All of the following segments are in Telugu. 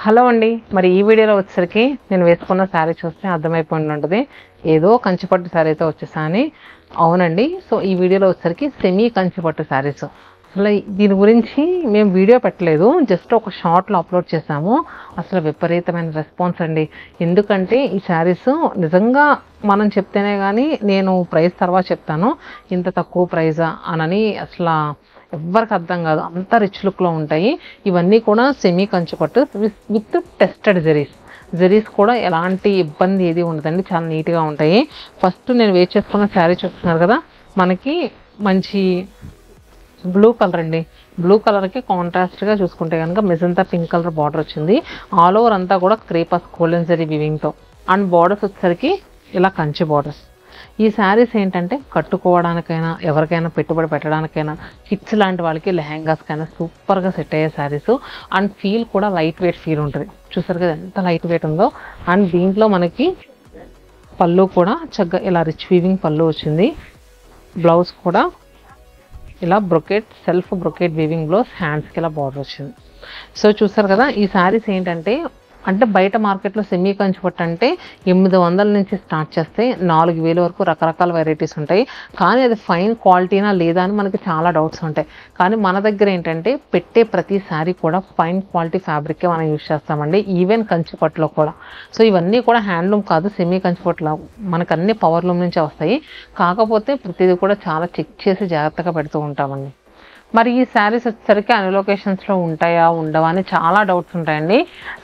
హలో అండి. మరి ఈ వీడియోలో వచ్చేసరికి నేను వేసుకున్న శారీ చూస్తే అర్థమైపోయి ఉంటుంది ఏదో కంచిపట్టు శారీతో వచ్చేసాని. అవునండి. సో ఈ వీడియోలో వచ్చేసరికి సెమీ కంచిపట్టు శారీస్. అసలు దీని గురించి మేము వీడియో పెట్టలేదు, జస్ట్ ఒక షార్ట్లో అప్లోడ్ చేసాము. అసలు విపరీతమైన రెస్పాన్స్ అండి. ఎందుకంటే ఈ శారీస్ నిజంగా మనం చెప్తేనే కానీ నేను ప్రైస్ తర్వాత చెప్తాను, ఇంత తక్కువ ప్రైజా అనని అసలు ఎవ్వరికి అర్థం కాదు. అంత రిచ్ లుక్లో ఉంటాయి. ఇవన్నీ కూడా semi Kanchipattu with tested zaris కూడా ఎలాంటి ఇబ్బంది ఏది ఉండదండి, చాలా నీట్గా ఉంటాయి. ఫస్ట్ నేను వేర్ చేసుకున్న శారీ చూస్తున్నారు కదా, మనకి మంచి బ్లూ కలర్ అండి. బ్లూ కలర్కి కాంట్రాస్ట్గా చూసుకుంటే కనుక మెజంతా పింక్ కలర్ బార్డర్ వచ్చింది. ఆల్ ఓవర్ అంతా కూడా క్రేపస్ గోల్డెన్ జరీ వివింగ్తో, అండ్ బార్డర్స్ వచ్చేసరికి ఇలా కంచి బార్డర్స్. ఈ శారీస్ ఏంటంటే కట్టుకోవడానికైనా, ఎవరికైనా పెట్టుబడి పెట్టడానికైనా, కిడ్స్ లాంటి వాళ్ళకి లెహెంగాస్కైనా సూపర్గా సెట్ అయ్యే శారీస్. అండ్ ఫీల్ కూడా లైట్ వెయిట్ ఫీల్ ఉంటుంది. చూసారు కదా ఎంత లైట్ వెయిట్ ఉందో. అండ్ దీంట్లో మనకి పళ్ళు కూడా చక్కగా ఇలా రిచ్ వీవింగ్ పళ్ళు వచ్చింది. బ్లౌజ్ కూడా ఇలా brocade, self brocade weaving blouse, హ్యాండ్స్కి ఇలా బార్డర్ వచ్చింది. సో చూసారు కదా, ఈ శారీస్ ఏంటంటే అంటే బయట మార్కెట్లో సెమీ కంచిపట్టు అంటే 800 నుంచి స్టార్ట్ చేస్తే 4000 వరకు రకరకాల వెరైటీస్ ఉంటాయి. కానీ అది ఫైన్ క్వాలిటీనా లేదా అని మనకి చాలా డౌట్స్ ఉంటాయి. కానీ మన దగ్గర ఏంటంటే పెట్టే ప్రతి శారీ కూడా ఫైన్ క్వాలిటీ ఫ్యాబ్రికే మనం యూజ్ చేస్తామండి, ఈవెన్ కంచిపట్టులో కూడా. సో ఇవన్నీ కూడా హ్యాండ్లూమ్ కాదు, సెమీ కంచిపట్టులో మనకు అన్ని పవర్లూమ్ నుంచే వస్తాయి. కాకపోతే ప్రతిదీ కూడా చాలా చెక్ చేసి జాగ్రత్తగా పెడుతూ ఉంటామండి. మరి ఈ శారీస్ వచ్చేసరికి అన్ని లొకేషన్స్లో ఉంటాయా, ఉండవా అని చాలా డౌట్స్ ఉంటాయండి.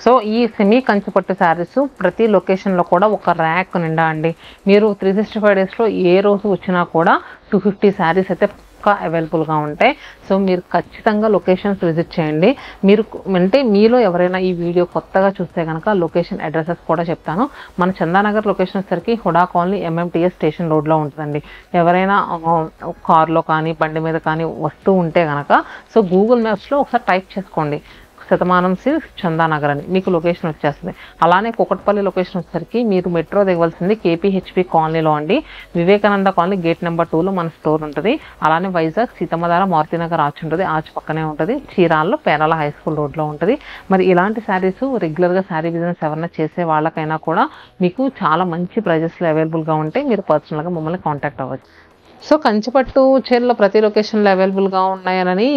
సో ఈ సెమీ కంచిపట్టు శారీస్ ప్రతి లొకేషన్లో కూడా ఒక ర్యాక్ నిండా అండి. మీరు 365 డేస్లో ఏ రోజు వచ్చినా కూడా 250 శారీస్ అయితే పక్కా అవైలబుల్గా ఉంటాయి. సో మీరు ఖచ్చితంగా లొకేషన్స్ విజిట్ చేయండి. మీరు అంటే మీలో ఎవరైనా ఈ వీడియో కొత్తగా చూస్తే కనుక లొకేషన్ అడ్రసెస్ కూడా చెప్తాను. మన చందానగర్ లొకేషన్ వచ్చేసరికి హుడా కాలనీ MMTS స్టేషన్ రోడ్లో ఉంటుందండి. ఎవరైనా కార్లో కానీ బండి మీద కానీ వస్తూ ఉంటే కనుక సో గూగుల్ మ్యాప్స్లో ఒకసారి టైప్ చేసుకోండి శతమానం సిల్క్స్ చందానగర్ అని, మీకు లొకేషన్ వచ్చేస్తుంది. అలానే కుకట్పల్లి లొకేషన్ వచ్చేసరికి మీరు మెట్రో దిగవలసింది KPHP కాలనీలో అండి. వివేకానంద కాలనీ గేట్ నెంబర్ 2లో మన స్టోర్ ఉంటుంది. అలానే వైజాగ్ సీతమ్మధార మారుతినగర్ ఆర్చ్ ఉంటుంది, ఆర్చ్ పక్కనే ఉంటుంది. చీరాల్లో పేరాల హై స్కూల్ రోడ్లో ఉంటుంది. మరి ఇలాంటి శారీస్ రెగ్యులర్గా శారీ బిజినెస్ ఎవరైనా చేసే వాళ్ళకైనా కూడా మీకు చాలా మంచి ప్రైజెస్లో అవైలబుల్గా ఉంటాయి. మీరు పర్సనల్గా మమ్మల్ని కాంటాక్ట్ అవ్వచ్చు. సో కంచిపట్టు చీరలు ప్రతి లొకేషన్లో అవైలబుల్గా ఉన్నాయని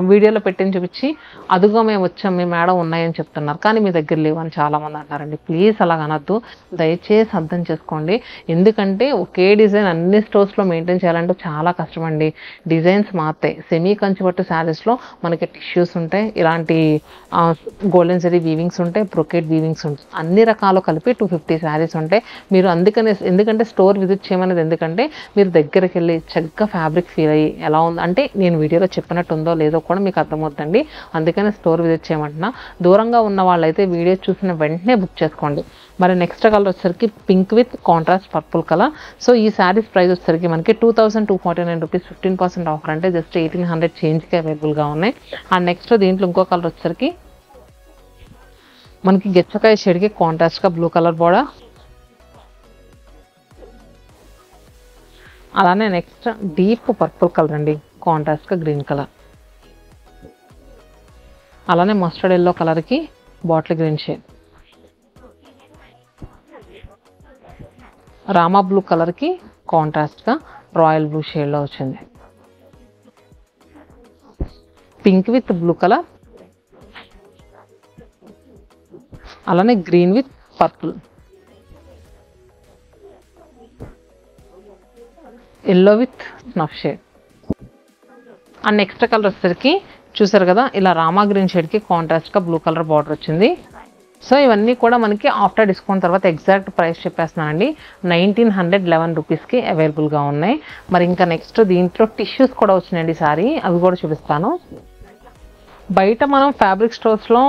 వీడియోలో పెట్టిని చూపించి అదుగా మేము వచ్చాం, మీ మేడం ఉన్నాయని చెప్తున్నారు, కానీ మీ దగ్గర లేవు అని చాలామంది అంటారండి. ప్లీజ్ అలాగ అనొద్దు, దయచేసి అర్థం చేసుకోండి. ఎందుకంటే ఒకే డిజైన్ అన్ని స్టోర్స్లో మెయింటైన్ చేయాలంటే చాలా కష్టం అండి. డిజైన్స్ మారుతాయి. సెమీ కంచిపట్టు శారీస్లో మనకి టిష్యూస్ ఉంటాయి, ఇలాంటి గోల్డెన్ జరీ వీవింగ్స్ ఉంటాయి, బ్రొకెట్ వీవింగ్స్ ఉంటాయి, అన్ని రకాలు కలిపి 250 శారీస్ ఉంటాయి. మీరు ఎందుకంటే స్టోర్ విజిట్ చేయమనేది ఎందుకంటే మీరు దగ్గరికి వెళ్ళి చక్కగా ఫ్యాబ్రిక్ ఫీల్ అయ్యి ఎలా ఉంది అంటే నేను వీడియోలో చెప్పినట్టు ఉందో లేదో కూడా మీకు అర్థమవుతుందండి. అందుకనే స్టోర్ విజిట్ చేయమంటున్నా. దూరంగా ఉన్న వాళ్ళైతే వీడియో చూసిన వెంటనే బుక్ చేసుకోండి. మరి నెక్స్ట్ కలర్ వచ్చేసరికి pink with contrast purple colour. So ఈ శారీస్ ప్రైస్ వచ్చేసరికి మనకి 2249 రూపీస్, 15% ఆఫర్ అంటే జస్ట్ 1800 చేంజ్కి అవైలబుల్గా ఉన్నాయి. అండ్ నెక్స్ట్ దీంట్లో ఇంకో కలర్ వచ్చేసరికి మనకి గెచ్చకాయ షేడ్కి కాంట్రాస్ట్గా బ్లూ కలర్ బోర్డర్. అలానే నెక్స్ట్ డీప్ పర్పుల్ కలర్ అండి, కాంట్రాస్ట్గా గ్రీన్ కలర్. అలానే మస్టర్డ్ ఎల్లో కలర్కి బాటిల్ గ్రీన్ షేడ్. రామా బ్లూ కలర్కి కాంట్రాస్ట్గా రాయల్ బ్లూ షేడ్లో వచ్చింది. పింక్ విత్ బ్లూ కలర్, అలానే green with purple, yellow with snuff shade. And next colour వచ్చేసరికి చూసారు కదా ఇలా రామా గ్రీన్ షేడ్కి కాంట్రాస్ట్గా బ్లూ కలర్ బార్డర్ వచ్చింది. సో ఇవన్నీ కూడా మనకి ఆఫ్టర్ డిస్కౌంట్ తర్వాత ఎగ్జాక్ట్ ప్రైస్ చెప్పేస్తున్నానండి, 1911 రూపీస్కి అవైలబుల్గా ఉన్నాయి. మరి ఇంకా నెక్స్ట్ దీంట్లో టిష్యూస్ కూడా వచ్చినాయండి సారీ, అవి కూడా చూపిస్తాను. బయట మనం ఫ్యాబ్రిక్ స్టోర్స్లో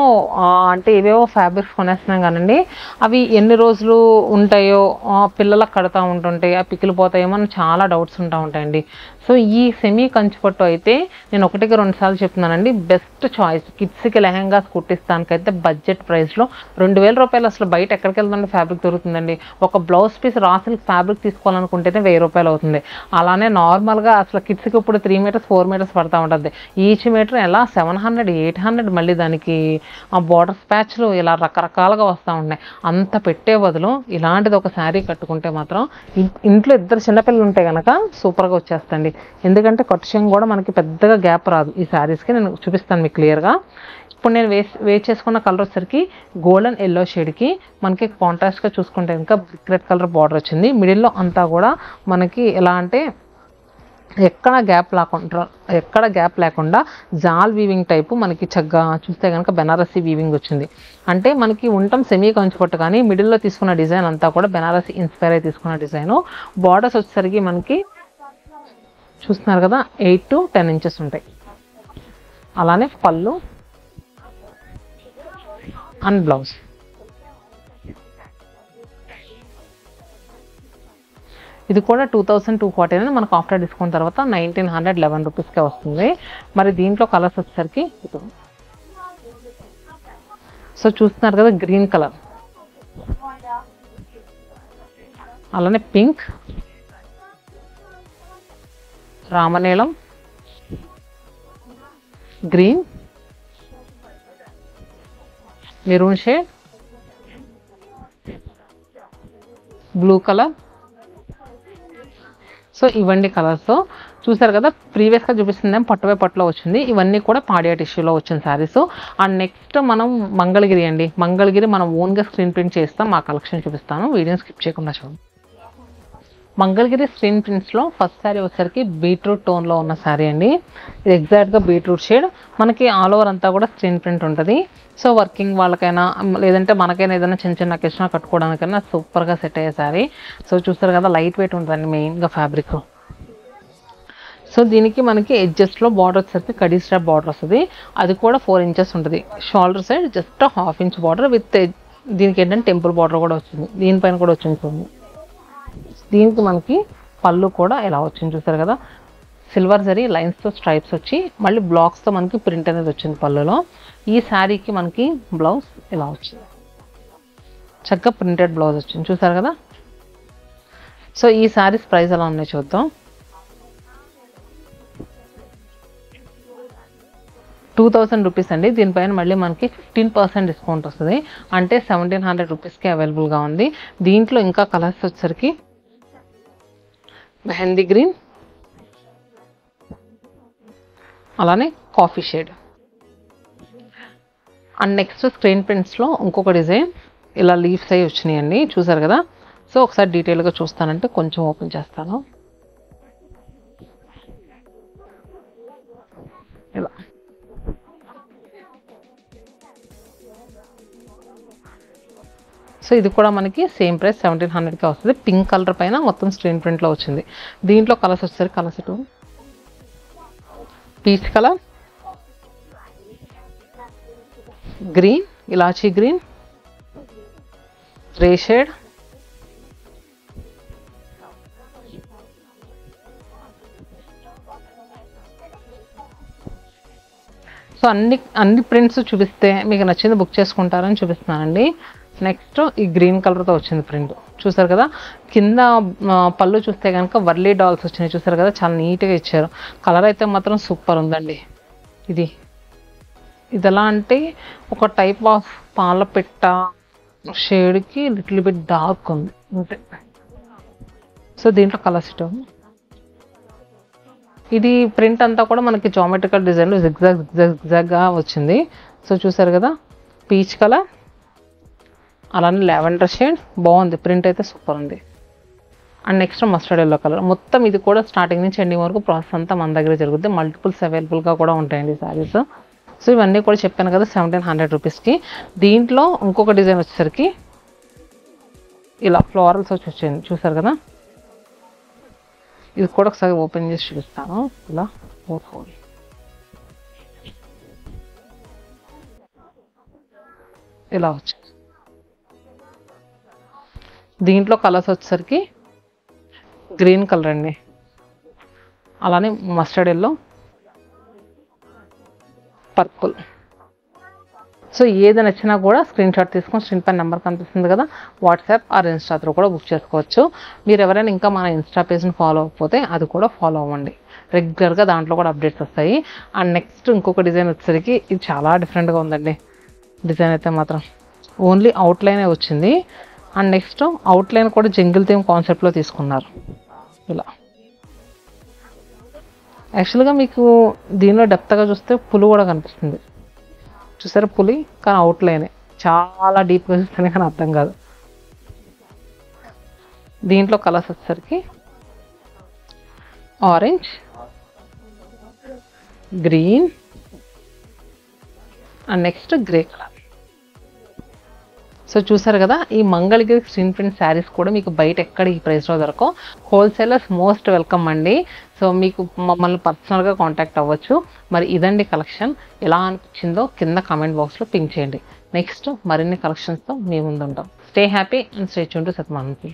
అంటే ఏవేవో ఫ్యాబ్రిక్స్ కొనేస్తున్నాం కానండి, అవి ఎన్ని రోజులు ఉంటాయో, పిల్లలకు కడతా ఉంటుంటాయి, ఆ పికిలిపోతాయేమో అని చాలా డౌట్స్ ఉంటాయండి. సో ఈ సెమీ కంచిపట్టు అయితే నేను ఒకటికి 2 సార్లు చెప్తున్నానండి, బెస్ట్ చాయిస్. కిడ్స్కి లెహంగాస్ కుట్టిస్తానికైతే బడ్జెట్ ప్రైస్లో 2000 రూపాయలు అసలు బయట ఎక్కడికి వెళ్తుందండి ఫ్యాబ్రిక్ దొరుకుతుందండి. ఒక blouse piece raw silk fabric తీసుకోవాలనుకుంటేనే 1000 రూపాయలు అవుతుంది. అలానే నార్మల్గా అసలు కిడ్స్కి ఇప్పుడు 3 మీటర్స్ 4 మీటర్స్ పడతా ఉంటుంది. ఈచ్ మీటర్ ఎలా 700 800, మళ్ళీ దానికి ఆ బార్డర్స్ ప్యాచ్లు ఇలా రకరకాలుగా వస్తూ ఉన్నాయి. అంత పెట్టే బదులు ఇలాంటిది ఒక శారీ కట్టుకుంటే మాత్రం ఇంట్లో 2 చిన్నపిల్లలు ఉంటే కనుక సూపర్గా వచ్చేస్తండి. ఎందుకంటే కట్టుషం కూడా మనకి పెద్దగా గ్యాప్ రాదు ఈ శారీస్కి. నేను చూపిస్తాను మీకు క్లియర్గా. ఇప్పుడు నేను వేస్ట్ చేసుకున్న కలర్ వచ్చేసరికి గోల్డెన్ ఎల్లో షేడ్కి మనకి కాంట్రాస్ట్గా చూసుకుంటే ఇంకా బ్రిక్ రెడ్ కలర్ బార్డర్ వచ్చింది. మిడిల్లో అంతా కూడా మనకి ఎలా అంటే ఎక్కడ గ్యాప్ లేకుండా జాల్ వీవింగ్ టైపు మనకి చక్కగా చూస్తే కనుక బెనారసీ వీవింగ్ వచ్చింది. అంటే మనకి ఉండటం సెమీ కంచిపట్టు, కానీ మిడిల్లో తీసుకున్న డిజైన్ అంతా కూడా బెనారసీ ఇన్స్పైర్ అయి తీసుకున్న డిజైను. బార్డర్స్ వచ్చేసరికి మనకి చూస్తున్నారు కదా 8 to 10 ఇంచెస్ ఉంటాయి. అలానే పళ్ళు అండ్ బ్లౌజ్. ఇది కూడా 2249 మనకు ఆఫ్టర్ డిస్కౌంట్ తర్వాత 1911 రూపీస్కే వస్తుంది. మరి దీంట్లో కలర్స్ వచ్చేసరికి సో చూస్తున్నారు కదా గ్రీన్ కలర్, అలానే పింక్, రామనీలం, green, maroon shade, blue colour. So ఇవన్నీ కలర్స్ చూసారు కదా. ప్రీవియస్గా చూపిస్తుందేమో పట్టువే పట్టులో వచ్చింది. ఇవన్నీ కూడా పాడియా టిష్యూలో వచ్చిన శారీస్. అండ్ నెక్స్ట్ మనం మంగళగిరి అండి. మంగళగిరి మనం ఓన్గా స్క్రీన్ ప్రింట్ చేస్తాం. మా కలెక్షన్ చూపిస్తాను, వీడియోని స్కిప్ చేయకుండా చూడండి. మంగళగిరి స్క్రీన్ ప్రింట్స్లో ఫస్ట్ శారీ వచ్చేసరికి బీట్రూట్ టోన్లో ఉన్న శారీ అండి. ఇది ఎగ్జాక్ట్గా బీట్రూట్ షేడ్. మనకి ఆల్ ఓవర్ అంతా కూడా స్క్రీన్ ప్రింట్ ఉంటుంది. సో వర్కింగ్ వాళ్ళకైనా లేదంటే మనకైనా ఏదైనా చిన్న చిన్న అకేషన్ కట్టుకోవడానికైనా సూపర్గా సెట్ అయ్యే శారీ. సో చూస్తారు కదా లైట్ వెయిట్ ఉంటుందండి మెయిన్గా ఫ్యాబ్రిక్. సో దీనికి మనకి ఎడ్జెస్ట్లో బార్డర్ వచ్చేసరికి కడీ స్ట్రాప్ బార్డర్ వస్తుంది. అది కూడా 4 ఇంచెస్ ఉంటుంది. Shoulder side just 1/2 inch border with దీనికి ఏంటంటే టెంపుల్ బార్డర్ కూడా వచ్చింది. దీనిపైన కూడా వచ్చింది చూడండి. దీనికి మనకి పళ్ళు కూడా ఇలా వచ్చింది చూసారు కదా. సిల్వర్ జరీ లైన్స్తో స్ట్రైప్స్ వచ్చి మళ్ళీ బ్లాక్స్తో మనకి ప్రింట్ అనేది వచ్చింది పళ్ళులో. ఈ శారీకి మనకి బ్లౌజ్ ఇలా వచ్చింది, చక్కగా ప్రింటెడ్ బ్లౌజ్ వచ్చింది చూసారు కదా. సో ఈ శారీస్ ప్రైస్ ఎలా ఉన్నాయి చూద్దాం. 2000 రూపీస్ అండి. దీనిపైన మళ్ళీ మనకి 15% డిస్కౌంట్ వస్తుంది. అంటే 1700 రూపీస్కి అవైలబుల్గా ఉంది. దీంట్లో ఇంకా కలర్స్ వచ్చేసరికి మెహందీ గ్రీన్, అలానే coffee shade. And next screen ప్రింట్స్లో ఇంకొక డిజైన్ ఇలా లీవ్స్ అయ్యి వచ్చినాయండి చూసారు కదా. సో ఒకసారి డీటెయిల్గా చూస్తానంటే కొంచెం ఓపెన్ చేస్తాను. ఇలా సో ఇది కూడా మనకి సేమ్ ప్రైస్ 1700కే వస్తుంది. పింక్ కలర్ పైన మొత్తం స్క్రీన్ ప్రింట్లో వచ్చింది. దీంట్లో కలర్స్ వచ్చేసరికి కలర్స్ ఇటు పీచ్ కలర్, గ్రీన్, ఇలాచీ గ్రీన్, గ్రే షేడ్, సో అన్ని ప్రింట్స్ చూపిస్తే మీకు నచ్చింది బుక్ చేసుకుంటారని చూపిస్తున్నానండి. నెక్స్ట్ ఈ గ్రీన్ కలర్తో వచ్చింది ప్రింట్ చూసారు కదా. కింద పళ్ళు చూస్తే కనుక వర్లీ డాల్స్ వచ్చినాయి చూసారు కదా, చాలా నీట్గా ఇచ్చారు. కలర్ అయితే మాత్రం సూపర్ ఉందండి. ఇది ఎలా అంటే ఒక టైప్ ఆఫ్ పాల పిట్ట షేడ్కి లిటిల్ బిట్ డార్క్ ఉంది అంతే. సో దీంట్లో కలర్స్ ఇటు ఇది ప్రింట్ అంతా కూడా మనకి జామెట్రికల్ డిజైన్లో జిగ్జాగ్గా వచ్చింది. సో చూసారు కదా పీచ్ కలర్, అలానే లావెండర్ షేడ్ బాగుంది. ప్రింట్ అయితే సూపర్ ఉంది. And next mustard yellow colour. మొత్తం ఇది కూడా స్టార్టింగ్ నుంచి ఎండింగ్ వరకు ప్రాసెస్ అంతా మన దగ్గర జరుగుతుంది. మల్టిపుల్స్ అవైలబుల్గా కూడా ఉంటాయండి శారీస్. సో ఇవన్నీ కూడా చెప్పాను కదా 1700 రూపీస్కి. దీంట్లో ఇంకొక డిజైన్ వచ్చేసరికి ఇలా ఫ్లోరల్స్ వచ్చింది చూసారు కదా. ఇది కూడా ఒకసారి ఓపెన్ చేసి చూపిస్తాను. ఇలా 4 ఇలా వచ్చింది. దీంట్లో కలర్స్ వచ్చేసరికి గ్రీన్ కలర్ అండి, అలానే మస్టర్డ్ ఎల్లో, పర్పుల్. సో ఏది నచ్చినా కూడా స్క్రీన్ షాట్ తీసుకొని స్క్రీన్ పైన నెంబర్ కనిపిస్తుంది కదా, వాట్సాప్ ఆర్ ఇన్స్టా త్రూ కూడా బుక్ చేసుకోవచ్చు. మీరు ఎవరైనా ఇంకా మన ఇన్స్టా పేజ్ని ఫాలో అవ్వకపోతే అది కూడా ఫాలో అవ్వండి. రెగ్యులర్గా దాంట్లో కూడా అప్డేట్స్ వస్తాయి. అండ్ నెక్స్ట్ ఇంకొక డిజైన్ వచ్చేసరికి ఇది చాలా డిఫరెంట్గా ఉందండి. డిజైన్ అయితే మాత్రం ఓన్లీ అవుట్లైనే వచ్చింది. అండ్ నెక్స్ట్ అవుట్లైన్ కూడా జంగిల్ థీమ్ కాన్సెప్ట్లో తీసుకున్నారు. ఇలా యాక్చువల్గా మీకు దీనిలో డెప్త్గా చూస్తే పులి కూడా కనిపిస్తుంది. చూసారా పులి, కానీ అవుట్లైనే చాలా డీప్గా చూస్తేనే కానీ అర్థం కాదు. దీంట్లో కలర్స్ వచ్చేసరికి orange, green and next grey colour. So చూసారు కదా, ఈ మంగళగిరి స్క్రీన్ ప్రింట్ శారీస్ కూడా మీకు బయట ఎక్కడ ఈ ప్రైస్లో దొరకవు. హోల్సేలర్స్ మోస్ట్ వెల్కమ్ అండి. సో మీకు మమ్మల్ని పర్సనల్గా కాంటాక్ట్ అవ్వచ్చు. మరి ఇదండి కలెక్షన్. ఎలా అనిపించిందో కింద కామెంట్ బాక్స్లో పింక్ చేయండి. నెక్స్ట్ మరిన్ని కలెక్షన్స్తో మీ ముందు ఉంటాం. Stay happy and stay tune to సత్యమానంతి.